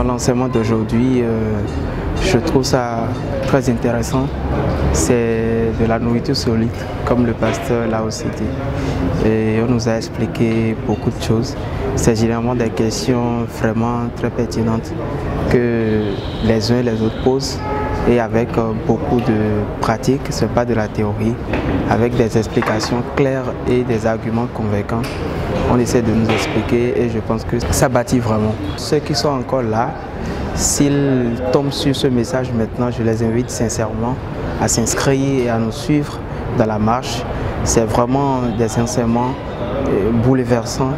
Dans l'enseignement d'aujourd'hui, je trouve ça très intéressant. C'est de la nourriture solide, comme le pasteur l'a aussi dit. Et on nous a expliqué beaucoup de choses. C'est généralement des questions vraiment très pertinentes que les uns et les autres posent. Et avec beaucoup de pratique, ce n'est pas de la théorie, avec des explications claires et des arguments convaincants. On essaie de nous expliquer et je pense que ça bâtit vraiment. Ceux qui sont encore là, s'ils tombent sur ce message maintenant, je les invite sincèrement à s'inscrire et à nous suivre dans la marche. C'est vraiment des enseignements bouleversants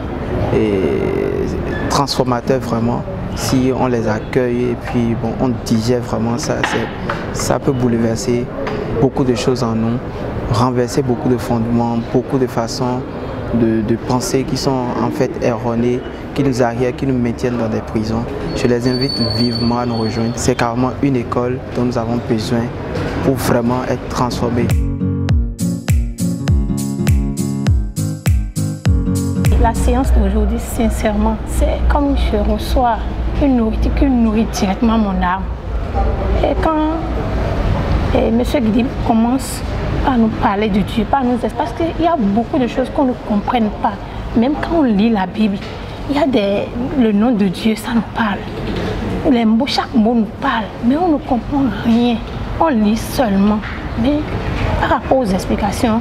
et transformateurs vraiment. Si on les accueille et puis bon, on digère vraiment ça peut bouleverser beaucoup de choses en nous, renverser beaucoup de fondements, beaucoup de façons de penser qui sont en fait erronées, qui nous arrièrent, qui nous maintiennent dans des prisons. Je les invite vivement à nous rejoindre. C'est carrément une école dont nous avons besoin pour vraiment être transformés. La séance d'aujourd'hui, sincèrement, c'est comme je reçois une nourriture qui nourrit directement mon âme. Et quand M. Guidi commence à nous parler de Dieu, parce qu'il y a beaucoup de choses qu'on ne comprenne pas. Même quand on lit la Bible, il y a le nom de Dieu, ça nous parle. Les mots, chaque mot nous parle, mais on ne comprend rien. On lit seulement. Mais par rapport aux explications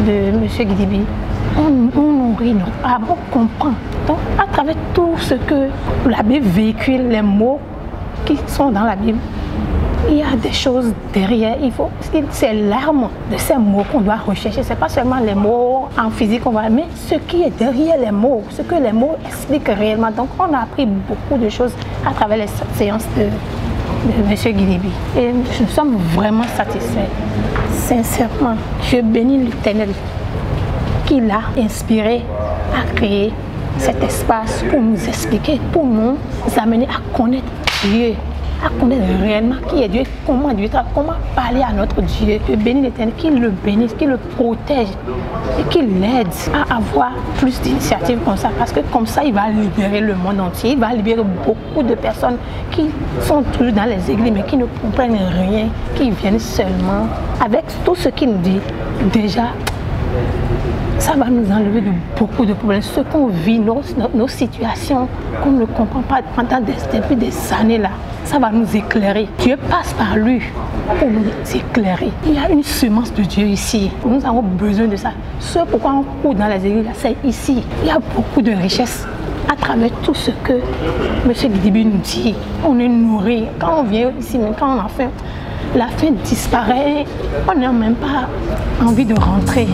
de M. Guidi, on nourrit notre âme, on comprend. Donc, à travers tout ce que la Bible véhicule, les mots qui sont dans la Bible, il y a des choses derrière. C'est l'arme de ces mots qu'on doit rechercher. Ce n'est pas seulement les mots en physique, mais ce qui est derrière les mots, ce que les mots expliquent réellement. Donc, on a appris beaucoup de choses à travers les séances de M. Guidibi. Et nous sommes vraiment satisfaits. Sincèrement, je bénis l'Éternel qui l'a inspiré à créer cet espace pour nous expliquer, pour nous amener à connaître Dieu, à connaître réellement qui est Dieu, comment Dieu travaille, comment parler à notre Dieu. Je bénis l'Éternel qui le bénisse, qui le protège et qui l'aide à avoir plus d'initiatives comme ça, parce que comme ça, il va libérer le monde entier, il va libérer beaucoup de personnes qui sont toujours dans les églises mais qui ne comprennent rien, qui viennent seulement avec tout ce qu'il nous dit. Déjà, ça va nous enlever de beaucoup de problèmes. Ce qu'on vit, nos situations qu'on ne comprend pas depuis des années là, ça va nous éclairer. Dieu passe par lui pour nous éclairer. Il y a une semence de Dieu ici. Nous avons besoin de ça. Ce pourquoi on court dans les églises, c'est ici. Il y a beaucoup de richesses à travers tout ce que M. Guidibi nous dit. On est nourri. Quand on vient ici, même quand on a faim, la faim disparaît. On n'a même pas envie de rentrer.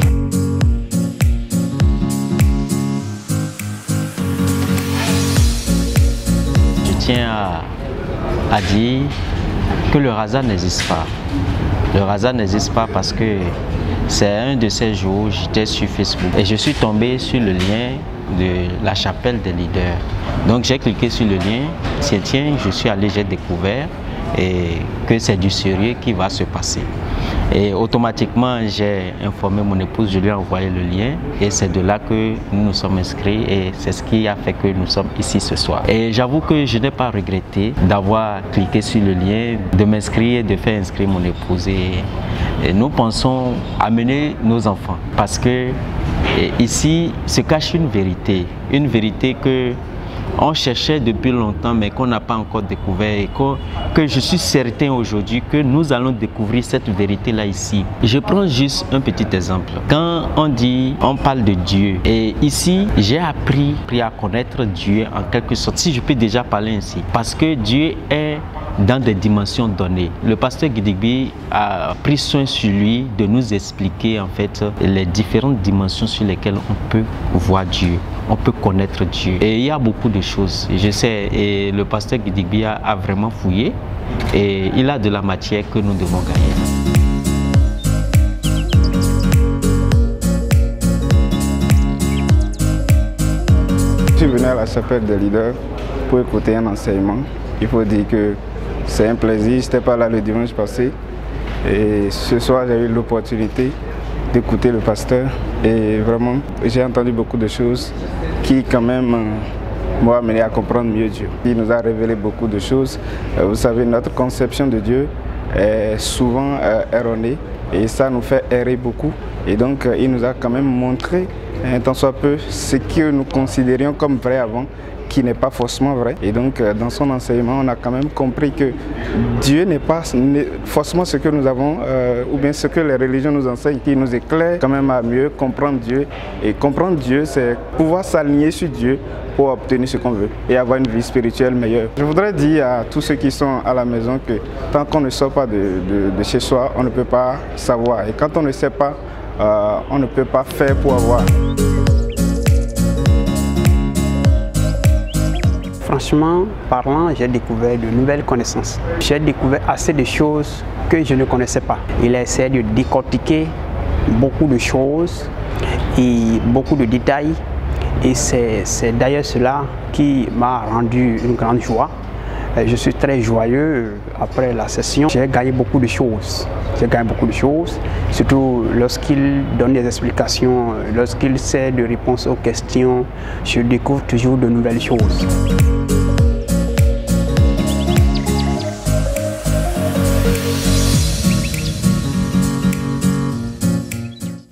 Je tiens à dire que le hasard n'existe pas. Le hasard n'existe pas parce que c'est un de ces jours, j'étais sur Facebook et je suis tombé sur le lien de la chapelle des leaders. Donc j'ai cliqué sur le lien, tiens, je suis allé, j'ai découvert et que c'est du sérieux qui va se passer. Et automatiquement, j'ai informé mon épouse, je lui ai envoyé le lien et c'est de là que nous nous sommes inscrits et c'est ce qui a fait que nous sommes ici ce soir. Et j'avoue que je n'ai pas regretté d'avoir cliqué sur le lien, de m'inscrire et de faire inscrire mon épouse. Et nous pensons amener nos enfants parce que ici se cache une vérité que on cherchait depuis longtemps mais qu'on n'a pas encore découvert et que je suis certain aujourd'hui que nous allons découvrir cette vérité-là ici. Je prends juste un petit exemple. Quand on parle de Dieu et ici j'ai appris à connaître Dieu en quelque sorte, si je peux déjà parler ainsi, parce que Dieu est dans des dimensions données. Le pasteur Guidibi a pris soin sur lui de nous expliquer en fait les différentes dimensions sur lesquelles on peut voir Dieu, on peut connaître Dieu. Et il y a beaucoup de choses, je sais, et le pasteur Guidibi a vraiment fouillé et il a de la matière que nous devons gagner. Je suis venu à la chapelle des leaders pour écouter un enseignement. Il faut dire que c'est un plaisir, je n'étais pas là le dimanche passé et ce soir j'ai eu l'opportunité d'écouter le pasteur et vraiment j'ai entendu beaucoup de choses qui quand même m'ont amené à comprendre mieux Dieu. Il nous a révélé beaucoup de choses. Vous savez, notre conception de Dieu est souvent erronée et ça nous fait errer beaucoup. Et donc, il nous a quand même montré, tant soit peu, ce que nous considérions comme vrai avant, qui n'est pas forcément vrai. Et donc, dans son enseignement, on a quand même compris que Dieu n'est pas forcément ce que nous avons, ou bien ce que les religions nous enseignent, qui nous éclaire quand même à mieux comprendre Dieu. Et comprendre Dieu, c'est pouvoir s'aligner sur Dieu pour obtenir ce qu'on veut et avoir une vie spirituelle meilleure. Je voudrais dire à tous ceux qui sont à la maison que tant qu'on ne sort pas de chez soi, on ne peut pas savoir. Et quand on ne sait pas, on ne peut pas faire pour avoir. Franchement parlant, j'ai découvert de nouvelles connaissances. J'ai découvert assez de choses que je ne connaissais pas. Il a essayé de décortiquer beaucoup de choses et beaucoup de détails. Et c'est d'ailleurs cela qui m'a rendu une grande joie. Je suis très joyeux après la session. J'ai gagné beaucoup de choses. Surtout lorsqu'il donne des explications, lorsqu'il sait de répondre aux questions, je découvre toujours de nouvelles choses.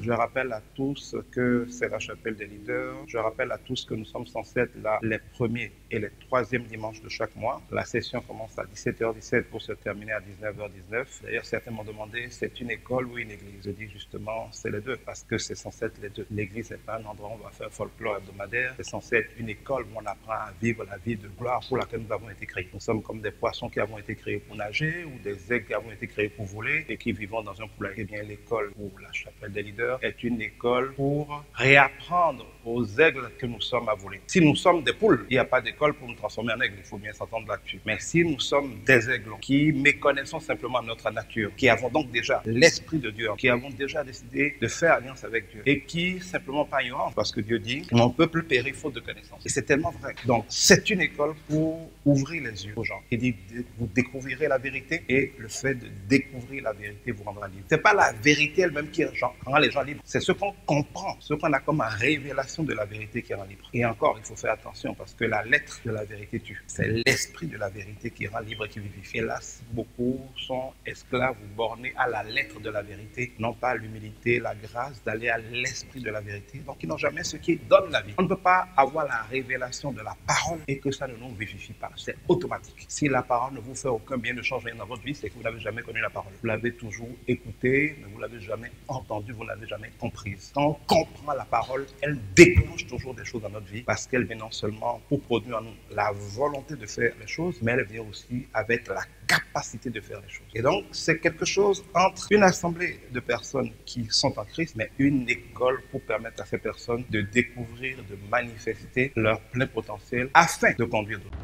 Je rappelle à tous que c'est la chapelle des leaders. Je rappelle à tous que nous sommes censés être là les premiers et les troisièmes dimanches de chaque mois. La session commence à 17h17 pour se terminer à 19h19. D'ailleurs, certains m'ont demandé, c'est une école ou une église? Je dis justement, c'est les deux, parce que c'est censé être les deux. L'église n'est pas un endroit où on va faire folklore hebdomadaire. C'est censé être une école où on apprend à vivre la vie de gloire pour laquelle nous avons été créés. Nous sommes comme des poissons qui avons été créés pour nager ou des aigles qui avons été créés pour voler et qui vivons dans un poulailler. Eh bien, l'école ou la chapelle des leaders est une école pour réapprendre aux aigles que nous sommes à voler. Si nous sommes des poules, il n'y a pas d'école pour nous transformer en aigles, il faut bien s'entendre là-dessus. Mais si nous sommes des aigles qui méconnaissons simplement notre nature, qui avons donc déjà l'Esprit de Dieu, qui avons déjà décidé de faire alliance avec Dieu et qui simplement pas ignorants, parce que Dieu dit mon peuple périt faute de connaissance. Et c'est tellement vrai. Donc c'est une école pour ouvrir les yeux aux gens. Il dit vous découvrirez la vérité et le fait de découvrir la vérité vous rendra libre. C'est pas la vérité elle-même qui rend les gens libres, c'est ce qu'on comprend, ce qu'on a comme révélation de la vérité qui rend libre. Et encore, il faut faire attention parce que la lettre de la vérité tue. C'est l'esprit de la vérité qui rend libre et qui vivifie. Hélas, beaucoup sont esclaves ou bornés à la lettre de la vérité, non pas à l'humilité, la grâce d'aller à l'esprit de la vérité. Donc, ils n'ont jamais ce qui donne la vie. On ne peut pas avoir la révélation de la parole et que ça ne nous vivifie pas. C'est automatique. Si la parole ne vous fait aucun bien, ne change rien dans votre vie, c'est que vous n'avez jamais connu la parole. Vous l'avez toujours écoutée, mais vous ne l'avez jamais entendue, vous ne l'avez jamais comprise. Quand on comprend la parole, elle déclenche toujours des choses dans notre vie parce qu'elle vient non seulement pour produire en nous la volonté de faire les choses, mais elle vient aussi avec la capacité de faire les choses. Et donc, c'est quelque chose entre une assemblée de personnes qui sont en Christ, mais une école pour permettre à ces personnes de découvrir, de manifester leur plein potentiel afin de conduire d'autres.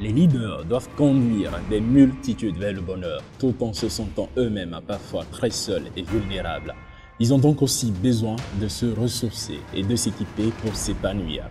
Les leaders doivent conduire des multitudes vers le bonheur, tout en se sentant eux-mêmes parfois très seuls et vulnérables. Ils ont donc aussi besoin de se ressourcer et de s'équiper pour s'épanouir.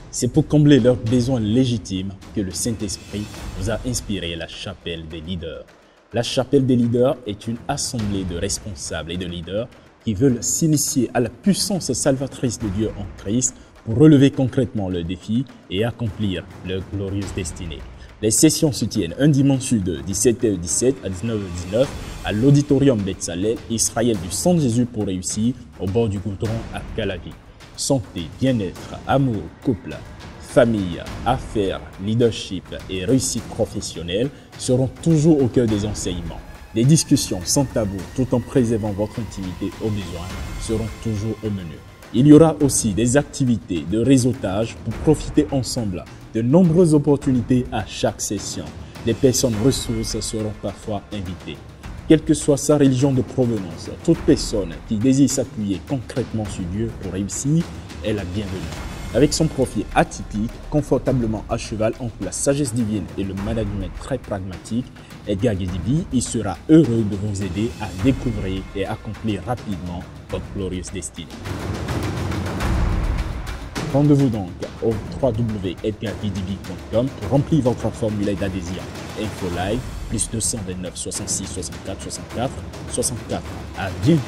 C'est pour combler leurs besoins légitimes que le Saint-Esprit nous a inspiré la chapelle des leaders. La chapelle des leaders est une assemblée de responsables et de leaders qui veulent s'initier à la puissance salvatrice de Dieu en Christ pour relever concrètement leurs défis et accomplir leur glorieuse destinée. Les sessions se tiennent un dimanche de 17h17 à 19h19 à l'auditorium Betzalel, Israël du Centre Jésus pour réussir au bord du goudron à Calavi. Santé, bien-être, amour, couple, famille, affaires, leadership et réussite professionnelle seront toujours au cœur des enseignements. Des discussions sans tabou tout en préservant votre intimité au besoin seront toujours au menu. Il y aura aussi des activités de réseautage pour profiter ensemble de nombreuses opportunités à chaque session. Des personnes ressources seront parfois invitées. Quelle que soit sa religion de provenance, toute personne qui désire s'appuyer concrètement sur Dieu pour réussir est la bienvenue. Avec son profil atypique, confortablement à cheval entre la sagesse divine et le management très pragmatique, Edgar Guédibi, il sera heureux de vous aider à découvrir et accomplir rapidement votre glorieuse destinée. Rendez-vous donc au www.edgarguidibi.com pour remplir votre formulaire d'adhésion. Info live, plus 229 66 64 64 64. À bientôt.